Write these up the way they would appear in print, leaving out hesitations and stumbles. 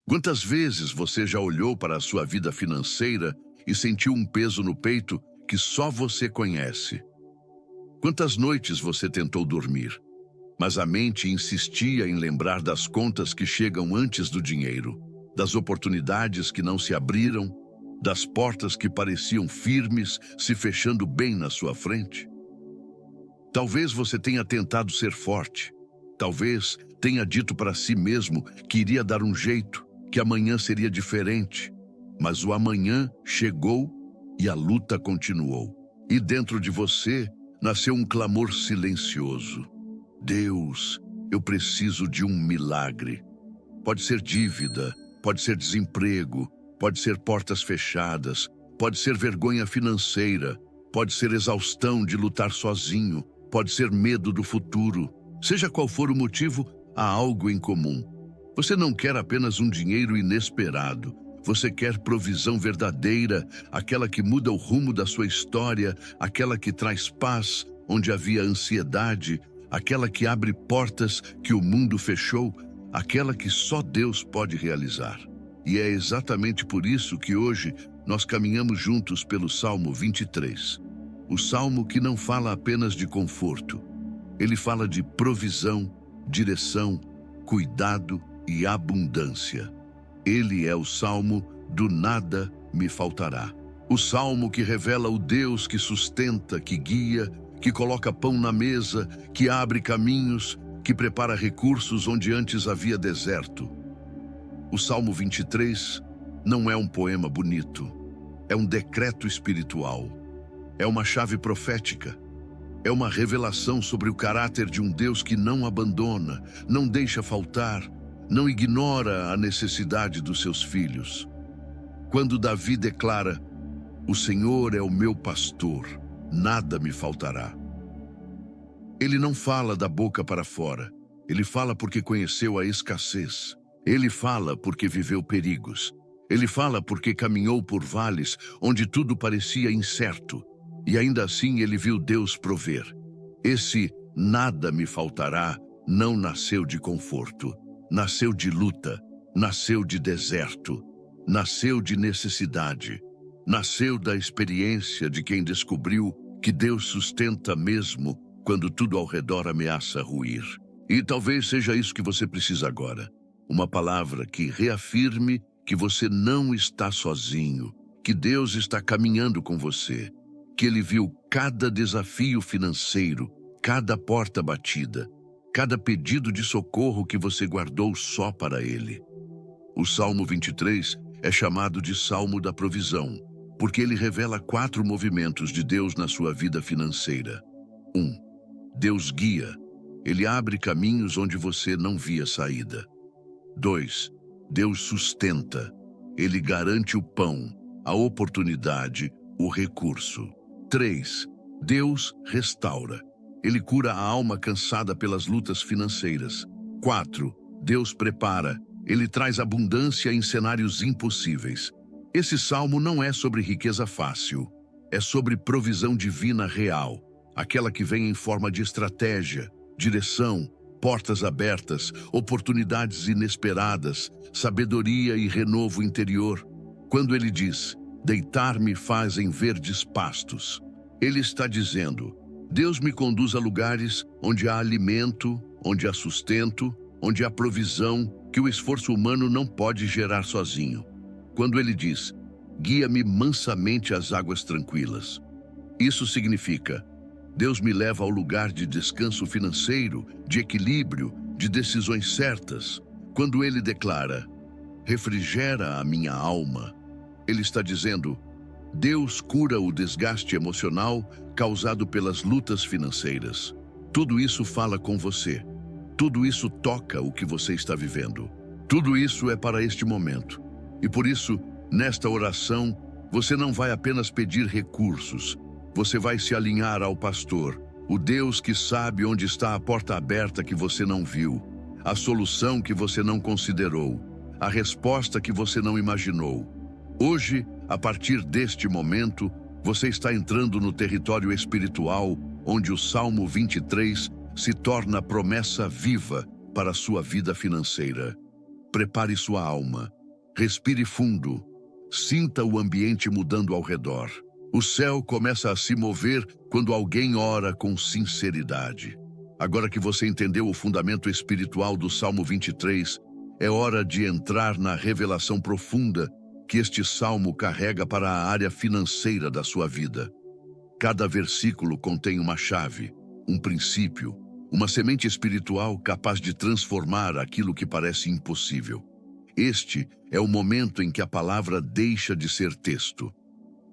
Quantas vezes você já olhou para a sua vida financeira e sentiu um peso no peito que só você conhece? Quantas noites você tentou dormir, mas a mente insistia em lembrar das contas que chegam antes do dinheiro, das oportunidades que não se abriram, das portas que pareciam firmes se fechando bem na sua frente? Talvez você tenha tentado ser forte, talvez tenha dito para si mesmo que iria dar um jeito, que amanhã seria diferente, mas o amanhã chegou e a luta continuou. E dentro de você nasceu um clamor silencioso: Deus, eu preciso de um milagre. Pode ser dívida, pode ser desemprego, pode ser portas fechadas, pode ser vergonha financeira, pode ser exaustão de lutar sozinho, pode ser medo do futuro. Seja qual for o motivo, há algo em comum. Você não quer apenas um dinheiro inesperado. Você quer provisão verdadeira, aquela que muda o rumo da sua história, aquela que traz paz onde havia ansiedade, aquela que abre portas que o mundo fechou, aquela que só Deus pode realizar. E é exatamente por isso que hoje nós caminhamos juntos pelo Salmo 23. O Salmo que não fala apenas de conforto. Ele fala de provisão, direção, cuidado e abundância. Ele é o Salmo do nada me faltará. O Salmo que revela o Deus que sustenta, que guia, que coloca pão na mesa, que abre caminhos, que prepara recursos onde antes havia deserto. O Salmo 23 não é um poema bonito, é um decreto espiritual, é uma chave profética, é uma revelação sobre o caráter de um Deus que não abandona, não deixa faltar, não ignora a necessidade dos seus filhos. Quando Davi declara: "O Senhor é o meu pastor, nada me faltará", ele não fala da boca para fora, ele fala porque conheceu a escassez, ele fala porque viveu perigos, ele fala porque caminhou por vales onde tudo parecia incerto, e ainda assim ele viu Deus prover. Esse nada me faltará não nasceu de conforto, nasceu de luta, nasceu de deserto, nasceu de necessidade, nasceu da experiência de quem descobriu que Deus sustenta mesmo quando tudo ao redor ameaça ruir. E talvez seja isso que você precisa agora. Uma palavra que reafirme que você não está sozinho, que Deus está caminhando com você, que Ele viu cada desafio financeiro, cada porta batida, cada pedido de socorro que você guardou só para Ele. O Salmo 23 é chamado de Salmo da Provisão, porque ele revela 4 movimentos de Deus na sua vida financeira. 1. Deus guia. Ele abre caminhos onde você não via saída. 2. Deus sustenta. Ele garante o pão, a oportunidade, o recurso. 3. Deus restaura. Ele cura a alma cansada pelas lutas financeiras. 4. Deus prepara. Ele traz abundância em cenários impossíveis. Esse salmo não é sobre riqueza fácil. É sobre provisão divina real. Aquela que vem em forma de estratégia, direção, portas abertas, oportunidades inesperadas, sabedoria e renovo interior. Quando ele diz: "Deitar-me faz em verdes pastos", ele está dizendo: Deus me conduz a lugares onde há alimento, onde há sustento, onde há provisão que o esforço humano não pode gerar sozinho. Quando ele diz: "Guia-me mansamente às águas tranquilas", isso significa: Deus me leva ao lugar de descanso financeiro, de equilíbrio, de decisões certas. Quando ele declara: "Refrigera a minha alma", ele está dizendo: Deus cura o desgaste emocional causado pelas lutas financeiras. Tudo isso fala com você. Tudo isso toca o que você está vivendo. Tudo isso é para este momento. E por isso, nesta oração, você não vai apenas pedir recursos. Você vai se alinhar ao pastor, o Deus que sabe onde está a porta aberta que você não viu, a solução que você não considerou, a resposta que você não imaginou. Hoje, a partir deste momento, você está entrando no território espiritual, onde o Salmo 23 se torna promessa viva para a sua vida financeira. Prepare sua alma. Respire fundo. Sinta o ambiente mudando ao redor. O céu começa a se mover quando alguém ora com sinceridade. Agora que você entendeu o fundamento espiritual do Salmo 23, é hora de entrar na revelação profunda que este salmo carrega para a área financeira da sua vida. Cada versículo contém uma chave, um princípio, uma semente espiritual capaz de transformar aquilo que parece impossível. Este é o momento em que a palavra deixa de ser texto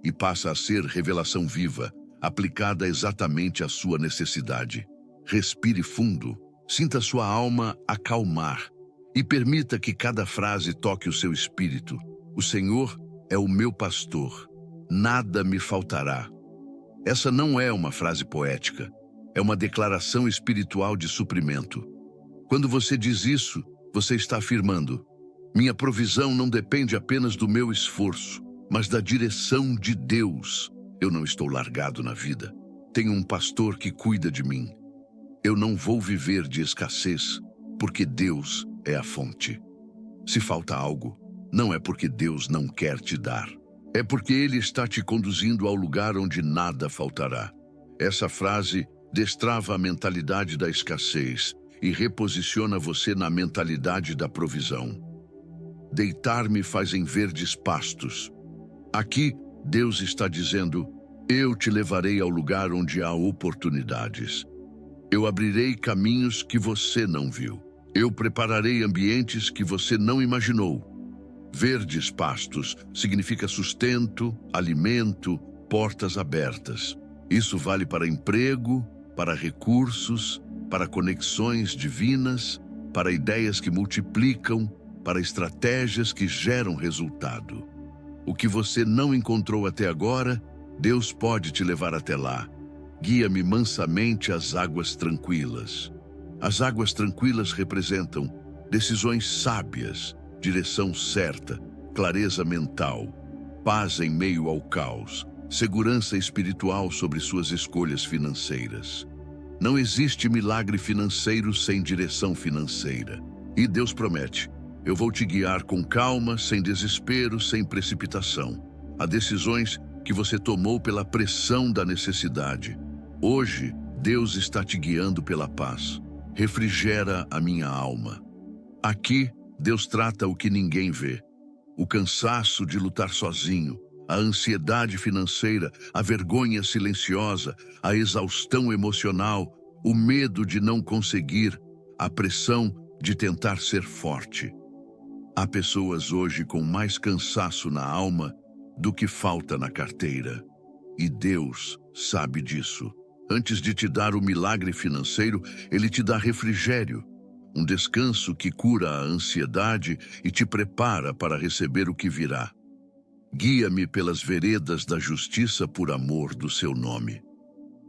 e passa a ser revelação viva, aplicada exatamente à sua necessidade. Respire fundo, sinta sua alma acalmar e permita que cada frase toque o seu espírito. O Senhor é o meu pastor, nada me faltará. Essa não é uma frase poética, é uma declaração espiritual de suprimento. Quando você diz isso, você está afirmando: minha provisão não depende apenas do meu esforço, mas da direção de Deus. Eu não estou largado na vida. Tenho um pastor que cuida de mim. Eu não vou viver de escassez, porque Deus é a fonte. Se falta algo, não é porque Deus não quer te dar. É porque Ele está te conduzindo ao lugar onde nada faltará. Essa frase destrava a mentalidade da escassez e reposiciona você na mentalidade da provisão. Deitar-me faz em verdes pastos. Aqui, Deus está dizendo: eu te levarei ao lugar onde há oportunidades. Eu abrirei caminhos que você não viu. Eu prepararei ambientes que você não imaginou. Verdes pastos significa sustento, alimento, portas abertas. Isso vale para emprego, para recursos, para conexões divinas, para ideias que multiplicam, para estratégias que geram resultado. O que você não encontrou até agora, Deus pode te levar até lá. Guia-me mansamente às águas tranquilas. As águas tranquilas representam decisões sábias, direção certa, clareza mental, paz em meio ao caos, segurança espiritual sobre suas escolhas financeiras. Não existe milagre financeiro sem direção financeira. E Deus promete: eu vou te guiar com calma, sem desespero, sem precipitação. Há decisões que você tomou pela pressão da necessidade. Hoje, Deus está te guiando pela paz. Refrigera a minha alma. Aqui, Deus trata o que ninguém vê. O cansaço de lutar sozinho, a ansiedade financeira, a vergonha silenciosa, a exaustão emocional, o medo de não conseguir, a pressão de tentar ser forte. Há pessoas hoje com mais cansaço na alma do que falta na carteira. E Deus sabe disso. Antes de te dar o milagre financeiro, Ele te dá refrigério, um descanso que cura a ansiedade e te prepara para receber o que virá. Guia-me pelas veredas da justiça por amor do seu nome.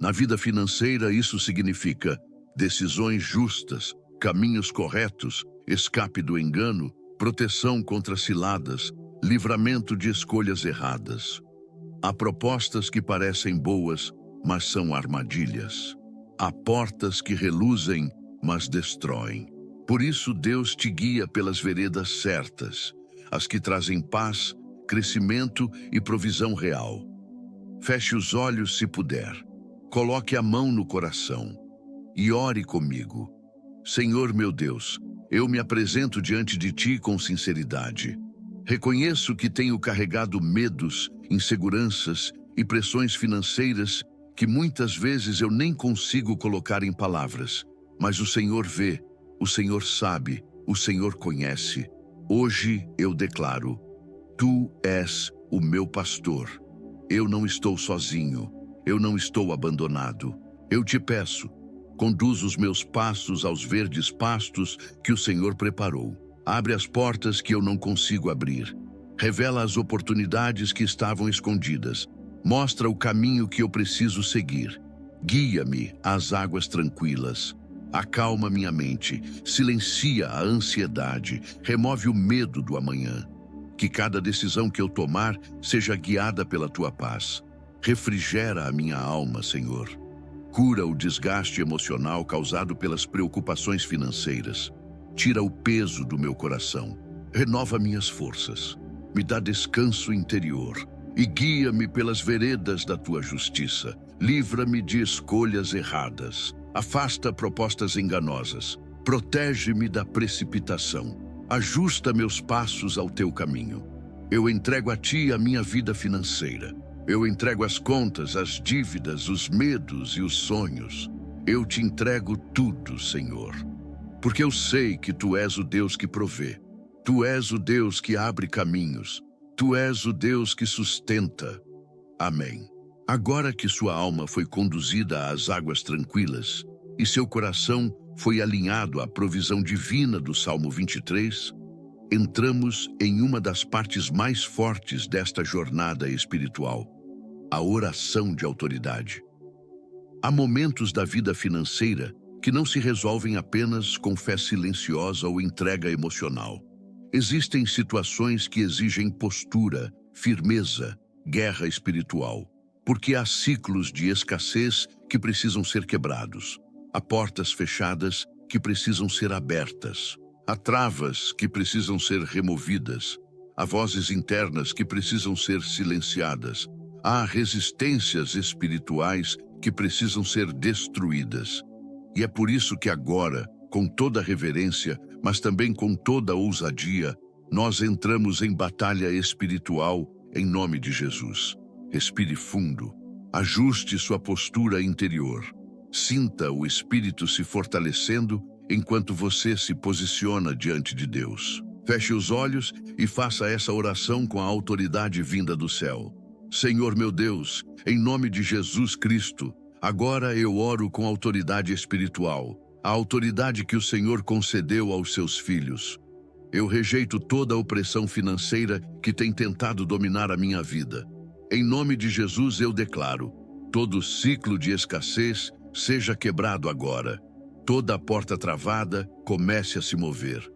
Na vida financeira, isso significa decisões justas, caminhos corretos, escape do engano, proteção contra ciladas, livramento de escolhas erradas. Há propostas que parecem boas, mas são armadilhas. Há portas que reluzem, mas destroem. Por isso Deus te guia pelas veredas certas, as que trazem paz, crescimento e provisão real. Feche os olhos se puder. Coloque a mão no coração e ore comigo. Senhor meu Deus, eu me apresento diante de Ti com sinceridade. Reconheço que tenho carregado medos, inseguranças e pressões financeiras que muitas vezes eu nem consigo colocar em palavras. Mas o Senhor vê, o Senhor sabe, o Senhor conhece. Hoje eu declaro: Tu és o meu pastor. Eu não estou sozinho, eu não estou abandonado. Eu te peço, conduz os meus passos aos verdes pastos que o Senhor preparou. Abre as portas que eu não consigo abrir. Revela as oportunidades que estavam escondidas. Mostra o caminho que eu preciso seguir. Guia-me às águas tranquilas. Acalma minha mente, silencia a ansiedade, remove o medo do amanhã. Que cada decisão que eu tomar seja guiada pela Tua paz. Refrigera a minha alma, Senhor. Cura o desgaste emocional causado pelas preocupações financeiras. Tira o peso do meu coração. renova minhas forças, me dá descanso interior e guia-me pelas veredas da tua justiça. Livra-me de escolhas erradas, afasta propostas enganosas, protege-me da precipitação, ajusta meus passos ao teu caminho. Eu entrego a ti a minha vida financeira. Eu entrego as contas, as dívidas, os medos e os sonhos. Eu te entrego tudo, Senhor, porque eu sei que tu és o Deus que provê. Tu és o Deus que abre caminhos. Tu és o Deus que sustenta. Amém. Agora que sua alma foi conduzida às águas tranquilas e seu coração foi alinhado à provisão divina do Salmo 23, entramos em uma das partes mais fortes desta jornada espiritual, a oração de autoridade. Há momentos da vida financeira que não se resolvem apenas com fé silenciosa ou entrega emocional. Existem situações que exigem postura, firmeza, guerra espiritual, porque há ciclos de escassez que precisam ser quebrados, há portas fechadas que precisam ser abertas, há travas que precisam ser removidas, há vozes internas que precisam ser silenciadas, há resistências espirituais que precisam ser destruídas. E é por isso que agora, com toda reverência, mas também com toda ousadia, nós entramos em batalha espiritual em nome de Jesus. Respire fundo, ajuste sua postura interior. Sinta o Espírito se fortalecendo enquanto você se posiciona diante de Deus. Feche os olhos e faça essa oração com a autoridade vinda do céu. Senhor meu Deus, em nome de Jesus Cristo, agora eu oro com autoridade espiritual, a autoridade que o Senhor concedeu aos seus filhos. Eu rejeito toda a opressão financeira que tem tentado dominar a minha vida. Em nome de Jesus eu declaro, todo ciclo de escassez seja quebrado agora. Toda a porta travada comece a se mover.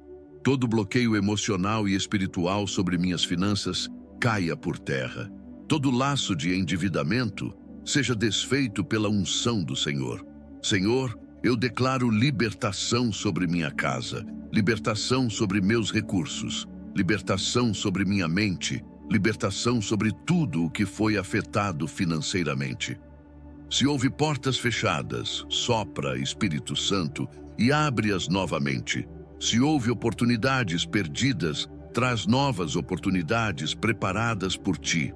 Todo bloqueio emocional e espiritual sobre minhas finanças caia por terra. Todo laço de endividamento seja desfeito pela unção do Senhor. Senhor, eu declaro libertação sobre minha casa, libertação sobre meus recursos, libertação sobre minha mente, libertação sobre tudo o que foi afetado financeiramente. Se houve portas fechadas, sopra, Espírito Santo, e abre-as novamente. Se houve oportunidades perdidas, traz novas oportunidades preparadas por ti.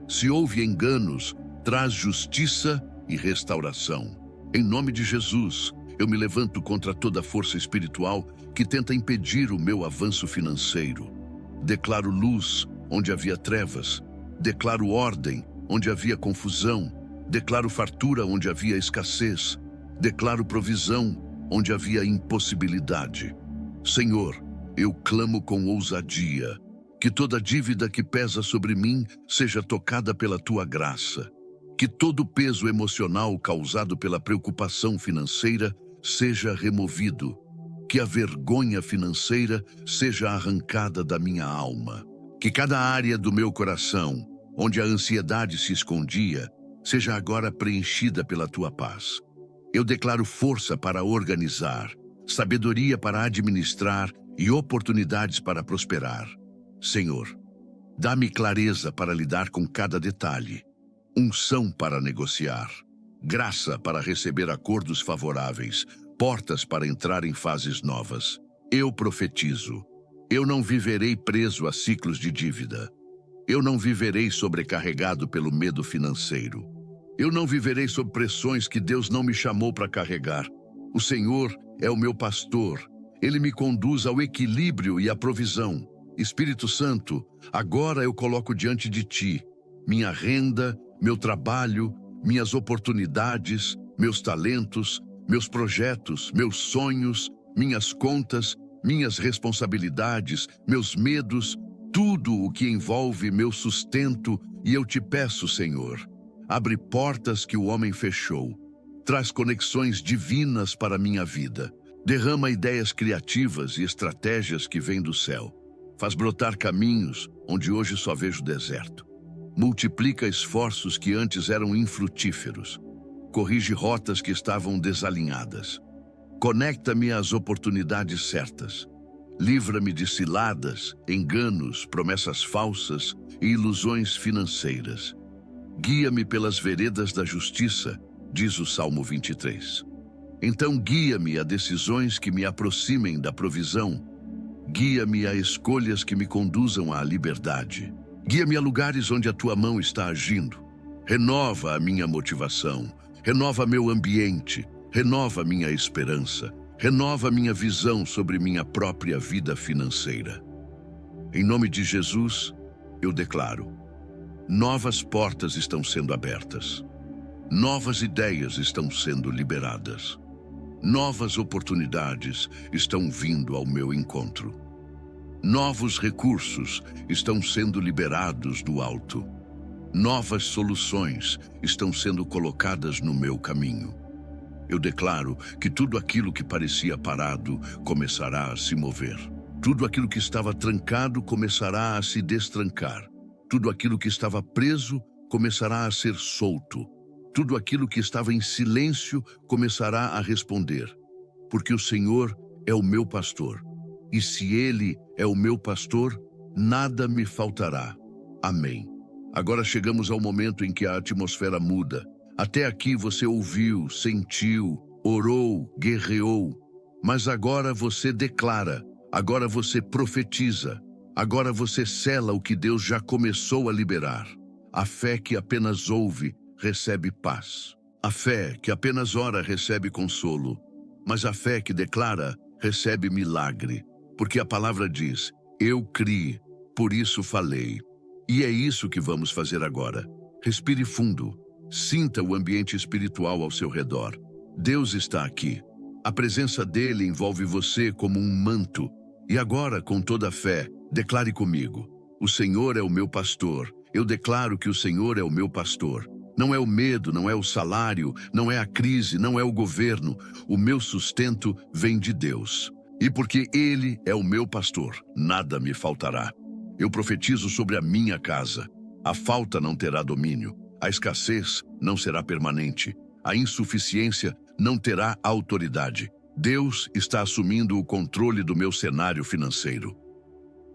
Se houve enganos, traz justiça e restauração. Em nome de Jesus, eu me levanto contra toda força espiritual que tenta impedir o meu avanço financeiro. Declaro luz onde havia trevas. Declaro ordem onde havia confusão. Declaro fartura onde havia escassez. Declaro provisão onde havia impossibilidade. Senhor, eu clamo com ousadia que toda dívida que pesa sobre mim seja tocada pela tua graça. Que todo peso emocional causado pela preocupação financeira seja removido. Que a vergonha financeira seja arrancada da minha alma. Que cada área do meu coração, onde a ansiedade se escondia, seja agora preenchida pela tua paz. Eu declaro força para organizar, sabedoria para administrar e oportunidades para prosperar. Senhor, dá-me clareza para lidar com cada detalhe, unção para negociar, graça para receber acordos favoráveis, portas para entrar em fases novas. Eu profetizo, eu não viverei preso a ciclos de dívida. Eu não viverei sobrecarregado pelo medo financeiro. Eu não viverei sob pressões que Deus não me chamou para carregar. O Senhor é o meu pastor. Ele me conduz ao equilíbrio e à provisão. Espírito Santo, agora eu coloco diante de ti minha renda, meu trabalho, minhas oportunidades, meus talentos, meus projetos, meus sonhos, minhas contas, minhas responsabilidades, meus medos, tudo o que envolve meu sustento, e eu te peço, Senhor, abre portas que o homem fechou, traz conexões divinas para a minha vida, derrama ideias criativas e estratégias que vêm do céu, faz brotar caminhos onde hoje só vejo deserto, multiplica esforços que antes eram infrutíferos, corrige rotas que estavam desalinhadas, conecta-me às oportunidades certas, Livra-me de ciladas, enganos, promessas falsas e ilusões financeiras. Guia-me pelas veredas da justiça, diz o Salmo 23. Então guia-me a decisões que me aproximem da provisão. Guia-me a escolhas que me conduzam à liberdade. Guia-me a lugares onde a tua mão está agindo. Renova a minha motivação, renova meu ambiente, renova minha esperança, renova minha visão sobre minha própria vida financeira. Em nome de Jesus, eu declaro: novas portas estão sendo abertas. Novas ideias estão sendo liberadas. Novas oportunidades estão vindo ao meu encontro. Novos recursos estão sendo liberados do alto. Novas soluções estão sendo colocadas no meu caminho. Eu declaro que tudo aquilo que parecia parado começará a se mover. Tudo aquilo que estava trancado começará a se destrancar. Tudo aquilo que estava preso começará a ser solto. Tudo aquilo que estava em silêncio começará a responder. Porque o Senhor é o meu pastor. E se Ele é o meu pastor, nada me faltará. Amém. Agora chegamos ao momento em que a atmosfera muda. Até aqui você ouviu, sentiu, orou, guerreou. Mas agora você declara, agora você profetiza, agora você sela o que Deus já começou a liberar. A fé que apenas ouve, recebe paz. A fé que apenas ora, recebe consolo. Mas a fé que declara, recebe milagre. Porque a palavra diz: eu criei, por isso falei. E é isso que vamos fazer agora. Respire fundo. Sinta o ambiente espiritual ao seu redor. Deus está aqui. A presença dele envolve você como um manto. E agora, com toda a fé, declare comigo: o Senhor é o meu pastor. Eu declaro que o Senhor é o meu pastor. Não é o medo, não é o salário, não é a crise, não é o governo. O meu sustento vem de Deus. E porque Ele é o meu pastor, nada me faltará. Eu profetizo sobre a minha casa. A falta não terá domínio. A escassez não será permanente. A insuficiência não terá autoridade. Deus está assumindo o controle do meu cenário financeiro.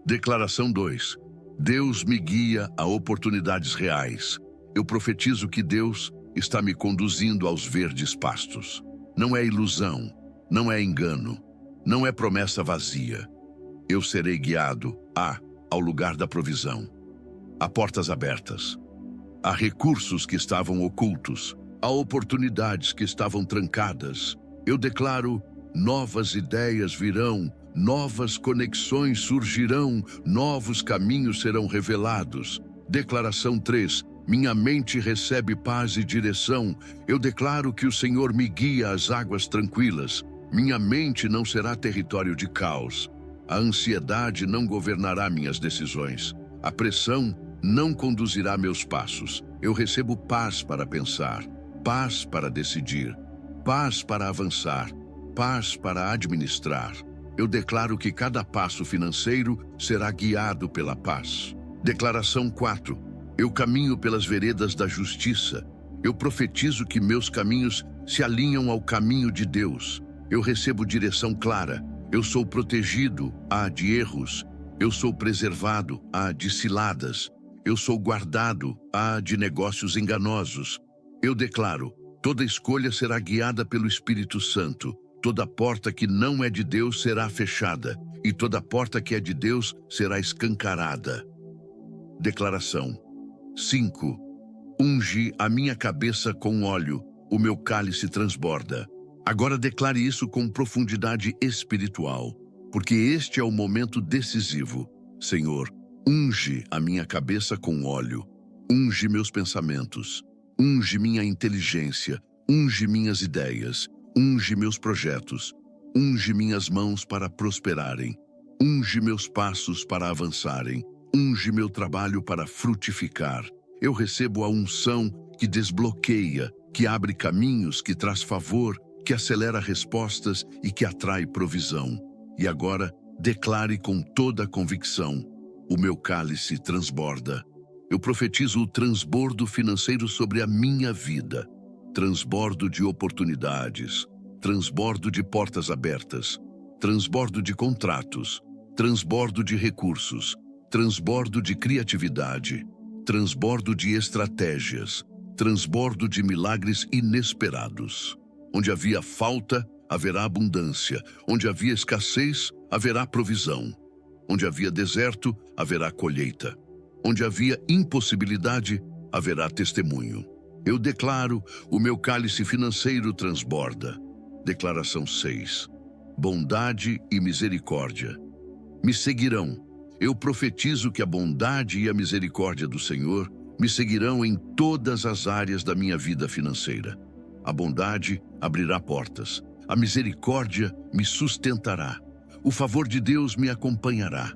Declaração 2. Deus me guia a oportunidades reais. Eu profetizo que Deus está me conduzindo aos verdes pastos. Não é ilusão, não é engano, não é promessa vazia. Eu serei guiado ao lugar da provisão. Há portas abertas. Há recursos que estavam ocultos. Há oportunidades que estavam trancadas. Eu declaro: novas ideias virão, novas conexões surgirão, novos caminhos serão revelados. Declaração 3. Minha mente recebe paz e direção. Eu declaro que o Senhor me guia às águas tranquilas. Minha mente não será território de caos. A ansiedade não governará minhas decisões. A pressão não conduzirá meus passos. Eu recebo paz para pensar, paz para decidir, paz para avançar, paz para administrar. Eu declaro que cada passo financeiro será guiado pela paz. Declaração 4. Eu caminho pelas veredas da justiça. Eu profetizo que meus caminhos se alinham ao caminho de Deus. Eu recebo direção clara. Eu sou protegido de erros. Eu sou preservado de ciladas. Eu sou guardado de negócios enganosos. Eu declaro: toda escolha será guiada pelo Espírito Santo. Toda porta que não é de Deus será fechada. E toda porta que é de Deus será escancarada. Declaração 5. Unge a minha cabeça com óleo. O meu cálice transborda. Agora declare isso com profundidade espiritual, porque este é o momento decisivo. Senhor, unge a minha cabeça com óleo, unge meus pensamentos, unge minha inteligência, unge minhas ideias, unge meus projetos, unge minhas mãos para prosperarem, unge meus passos para avançarem, unge meu trabalho para frutificar. Eu recebo a unção que desbloqueia, que abre caminhos, que traz favor, que acelera respostas e que atrai provisão. E agora, declare com toda a convicção: o meu cálice transborda. Eu profetizo o transbordo financeiro sobre a minha vida. Transbordo de oportunidades, transbordo de portas abertas, transbordo de contratos, transbordo de recursos, transbordo de criatividade, transbordo de estratégias, transbordo de milagres inesperados. Onde havia falta, haverá abundância. Onde havia escassez, haverá provisão. Onde havia deserto, haverá colheita. Onde havia impossibilidade, haverá testemunho. Eu declaro, o meu cálice financeiro transborda. Declaração 6. Bondade e misericórdia me seguirão. Eu profetizo que a bondade e a misericórdia do Senhor me seguirão em todas as áreas da minha vida financeira. A bondade abrirá portas. A misericórdia me sustentará. O favor de Deus me acompanhará.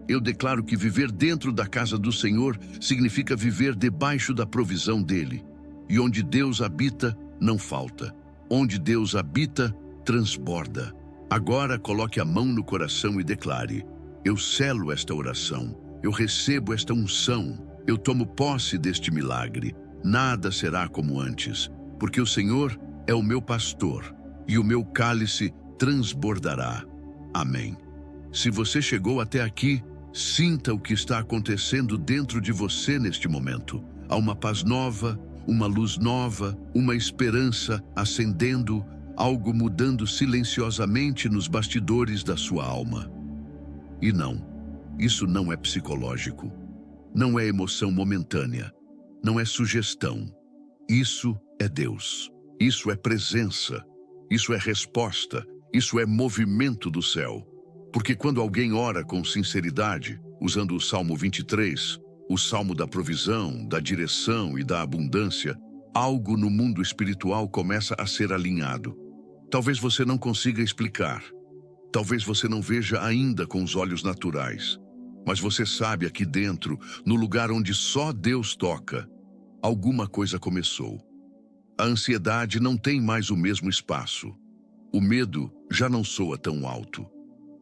Eu declaro que viver dentro da casa do Senhor significa viver debaixo da provisão dele. E onde Deus habita, não falta. Onde Deus habita, transborda. Agora coloque a mão no coração e declare: eu selo esta oração, eu recebo esta unção, eu tomo posse deste milagre. Nada será como antes, porque o Senhor é o meu pastor e o meu cálice transbordará. Amém. Se você chegou até aqui, sinta o que está acontecendo dentro de você neste momento. Há uma paz nova, uma luz nova, uma esperança acendendo, algo mudando silenciosamente nos bastidores da sua alma. E não, isso não é psicológico, não é emoção momentânea, não é sugestão. Isso é Deus, isso é presença, isso é resposta, isso é movimento do céu. Porque quando alguém ora com sinceridade, usando o Salmo 23, o Salmo da provisão, da direção e da abundância, algo no mundo espiritual começa a ser alinhado. Talvez você não consiga explicar. Talvez você não veja ainda com os olhos naturais. Mas você sabe aqui dentro, no lugar onde só Deus toca, alguma coisa começou. A ansiedade não tem mais o mesmo espaço. O medo já não soa tão alto.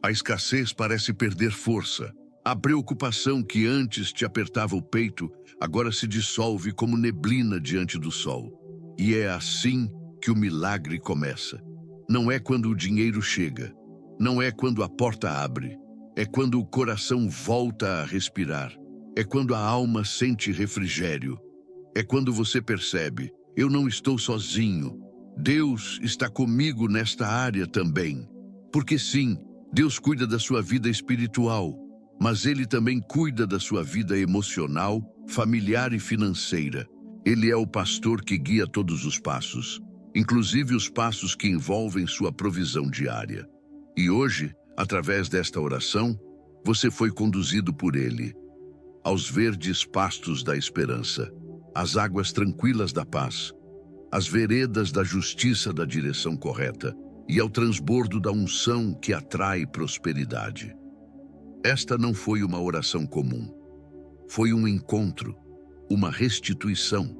A escassez parece perder força. A preocupação que antes te apertava o peito, agora se dissolve como neblina diante do sol. E é assim que o milagre começa. Não é quando o dinheiro chega, não é quando a porta abre, é quando o coração volta a respirar, é quando a alma sente refrigério, é quando você percebe: eu não estou sozinho, Deus está comigo nesta área também. Porque sim, Deus cuida da sua vida espiritual, mas Ele também cuida da sua vida emocional, familiar e financeira. Ele é o pastor que guia todos os passos, inclusive os passos que envolvem sua provisão diária. E hoje, através desta oração, você foi conduzido por Ele aos verdes pastos da esperança, às águas tranquilas da paz, às veredas da justiça da direção correta e ao transbordo da unção que atrai prosperidade. Esta não foi uma oração comum. Foi um encontro, uma restituição,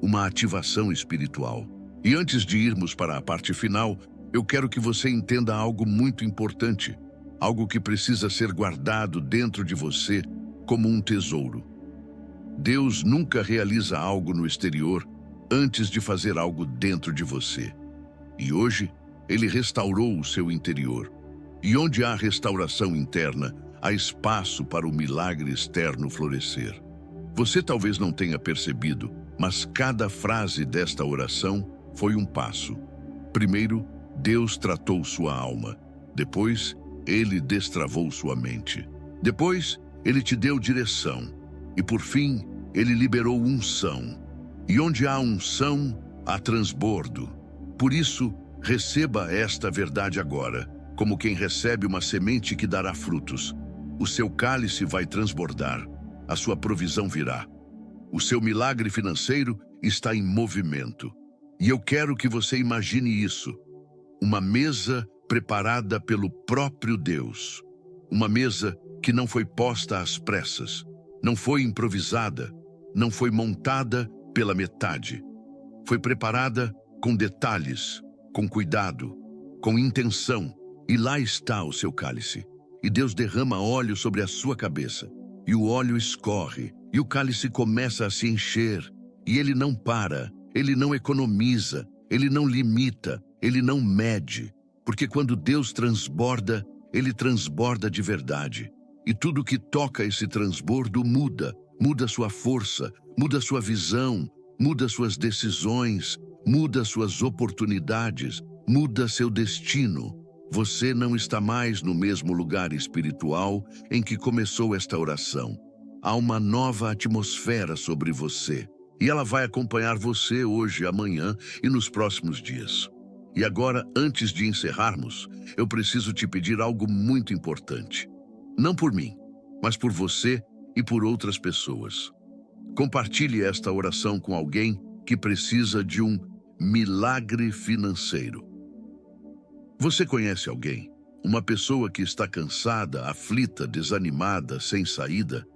uma ativação espiritual. E antes de irmos para a parte final, eu quero que você entenda algo muito importante, algo que precisa ser guardado dentro de você como um tesouro. Deus nunca realiza algo no exterior antes de fazer algo dentro de você. E hoje, Ele restaurou o seu interior. E onde há restauração interna, há espaço para o milagre externo florescer. Você talvez não tenha percebido, mas cada frase desta oração foi um passo. Primeiro, Deus tratou sua alma. Depois, Ele destravou sua mente. Depois, Ele te deu direção. E por fim, Ele liberou unção. E onde há unção, há transbordo. Por isso, receba esta verdade agora, como quem recebe uma semente que dará frutos. O seu cálice vai transbordar, a sua provisão virá. O seu milagre financeiro está em movimento. E eu quero que você imagine isso. Uma mesa preparada pelo próprio Deus. Uma mesa que não foi posta às pressas, não foi improvisada, não foi montada pela metade. Foi preparada com detalhes, com cuidado, com intenção. E lá está o seu cálice. E Deus derrama óleo sobre a sua cabeça. E o óleo escorre, e o cálice começa a se encher. E ele não para, ele não economiza, ele não limita, ele não mede. Porque quando Deus transborda, ele transborda de verdade. E tudo que toca esse transbordo muda. Muda sua força, muda sua visão, muda suas decisões, muda suas oportunidades, muda seu destino. Você não está mais no mesmo lugar espiritual em que começou esta oração. Há uma nova atmosfera sobre você. E ela vai acompanhar você hoje, amanhã e nos próximos dias. E agora, antes de encerrarmos, eu preciso te pedir algo muito importante. Não por mim, mas por você e por outras pessoas. Compartilhe esta oração com alguém que precisa de um milagre financeiro. Você conhece alguém? Uma pessoa que está cansada, aflita, desanimada, sem saída?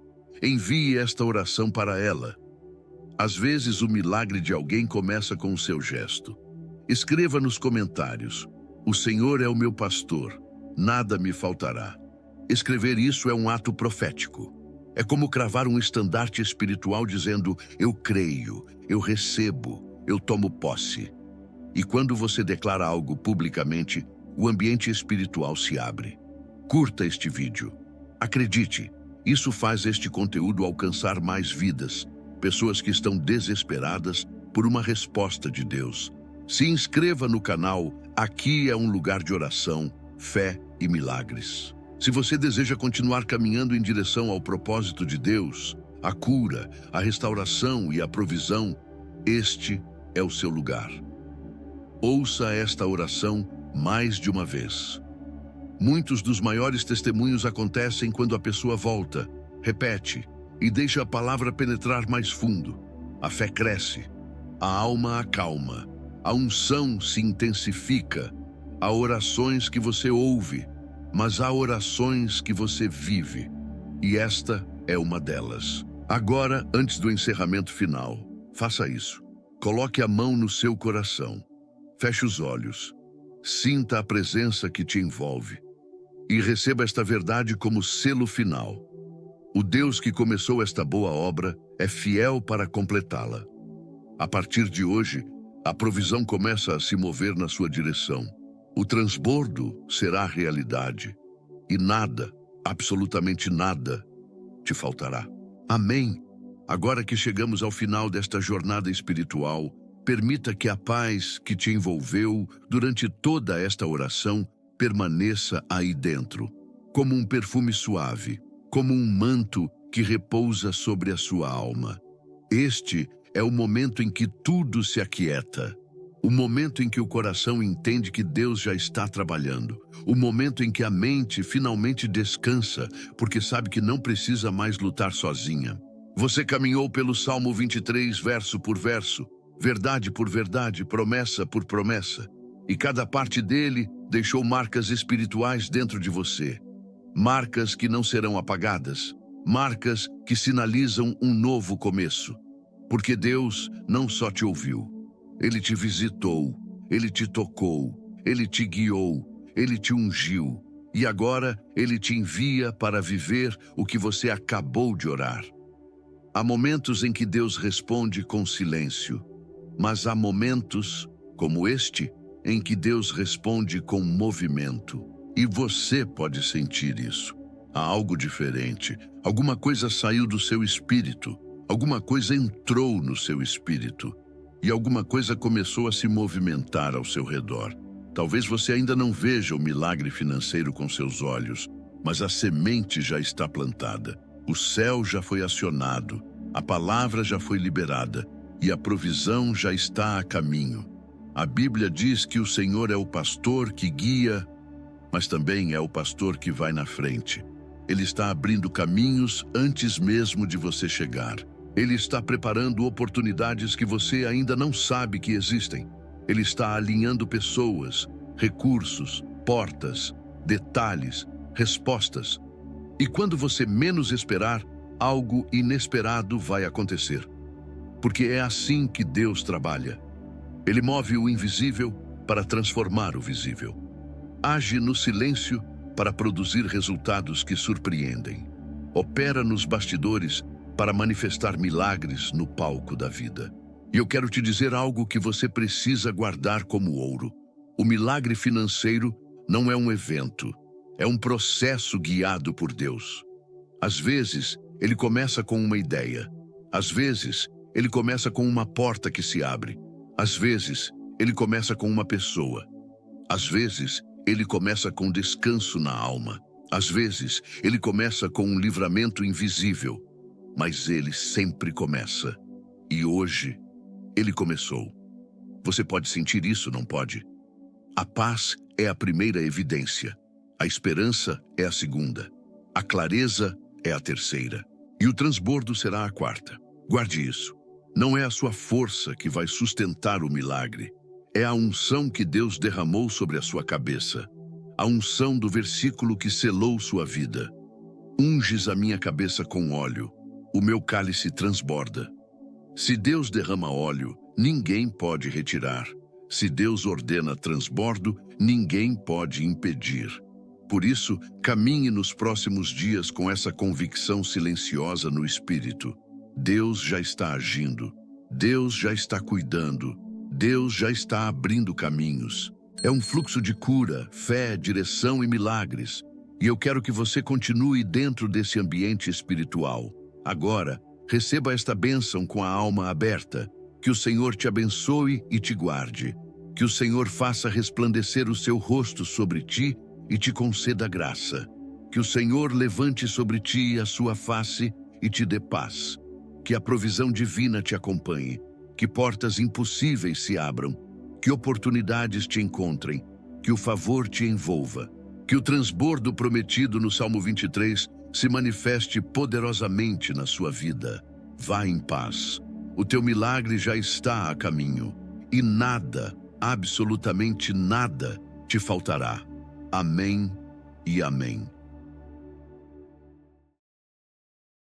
Envie esta oração para ela. Às vezes o milagre de alguém começa com o seu gesto. Escreva nos comentários: "O Senhor é o meu pastor, nada me faltará." Escrever isso é um ato profético. É como cravar um estandarte espiritual dizendo: "Eu creio, eu recebo, eu tomo posse." E quando você declara algo publicamente, o ambiente espiritual se abre. Curta este vídeo. Acredite, isso faz este conteúdo alcançar mais vidas, pessoas que estão desesperadas por uma resposta de Deus. Se inscreva no canal. Aqui é um lugar de oração, fé e milagres. Se você deseja continuar caminhando em direção ao propósito de Deus, a cura, a restauração e a provisão, este é o seu lugar. Ouça esta oração mais de uma vez. Muitos dos maiores testemunhos acontecem quando a pessoa volta, repete e deixa a palavra penetrar mais fundo. A fé cresce, a alma acalma, a unção se intensifica, há orações que você ouve, mas há orações que você vive, e esta é uma delas. Agora, antes do encerramento final, faça isso. Coloque a mão no seu coração. Feche os olhos. Sinta a presença que te envolve. E receba esta verdade como selo final. O Deus que começou esta boa obra é fiel para completá-la. A partir de hoje, a provisão começa a se mover na sua direção. O transbordo será realidade. E nada, absolutamente nada, te faltará. Amém. Agora que chegamos ao final desta jornada espiritual, permita que a paz que te envolveu durante toda esta oração permaneça aí dentro, como um perfume suave, como um manto que repousa sobre a sua alma. Este é o momento em que tudo se aquieta. O momento em que o coração entende que Deus já está trabalhando. O momento em que a mente finalmente descansa, porque sabe que não precisa mais lutar sozinha. Você caminhou pelo Salmo 23, verso por verso, verdade por verdade, promessa por promessa. E cada parte dele deixou marcas espirituais dentro de você. Marcas que não serão apagadas. Marcas que sinalizam um novo começo. Porque Deus não só te ouviu. Ele te visitou, Ele te tocou, Ele te guiou, Ele te ungiu. E agora Ele te envia para viver o que você acabou de orar. Há momentos em que Deus responde com silêncio, mas há momentos, como este, em que Deus responde com movimento. E você pode sentir isso. Há algo diferente, alguma coisa saiu do seu espírito, alguma coisa entrou no seu espírito. E alguma coisa começou a se movimentar ao seu redor. Talvez você ainda não veja o milagre financeiro com seus olhos, mas a semente já está plantada. O céu já foi acionado, a palavra já foi liberada e a provisão já está a caminho. A Bíblia diz que o Senhor é o pastor que guia, mas também é o pastor que vai na frente. Ele está abrindo caminhos antes mesmo de você chegar. Ele está preparando oportunidades que você ainda não sabe que existem. Ele está alinhando pessoas, recursos, portas, detalhes, respostas. E quando você menos esperar, algo inesperado vai acontecer. Porque é assim que Deus trabalha. Ele move o invisível para transformar o visível. Age no silêncio para produzir resultados que surpreendem. Opera nos bastidores para manifestar milagres no palco da vida. E eu quero te dizer algo que você precisa guardar como ouro. O milagre financeiro não é um evento, É um processo guiado por Deus. Às vezes, ele começa com uma ideia. Às vezes, ele começa com uma porta que se abre. Às vezes, ele começa com uma pessoa. Às vezes, ele começa com descanso na alma. Às vezes, ele começa com um livramento invisível. Mas ele sempre começa. E hoje, ele começou. Você pode sentir isso, não pode? A paz é a primeira evidência. A esperança é a segunda. A clareza é a terceira. E o transbordo será a quarta. Guarde isso. Não é a sua força que vai sustentar o milagre. É a unção que Deus derramou sobre a sua cabeça. A unção do versículo que selou sua vida. Unges a minha cabeça com óleo. O meu cálice transborda. Se Deus derrama óleo, ninguém pode retirar. Se Deus ordena transbordo, ninguém pode impedir. Por isso, caminhe nos próximos dias com essa convicção silenciosa no espírito. Deus já está agindo. Deus já está cuidando. Deus já está abrindo caminhos. É um fluxo de cura, fé, direção e milagres. E eu quero que você continue dentro desse ambiente espiritual. Agora, receba esta bênção com a alma aberta. Que o Senhor te abençoe e te guarde. Que o Senhor faça resplandecer o seu rosto sobre ti e te conceda graça. Que o Senhor levante sobre ti a sua face e te dê paz. Que a provisão divina te acompanhe. Que portas impossíveis se abram. Que oportunidades te encontrem. Que o favor te envolva. Que o transbordo prometido no Salmo 23 se manifeste poderosamente na sua vida. Vá em paz. O teu milagre já está a caminho. E nada, absolutamente nada, te faltará. Amém e amém.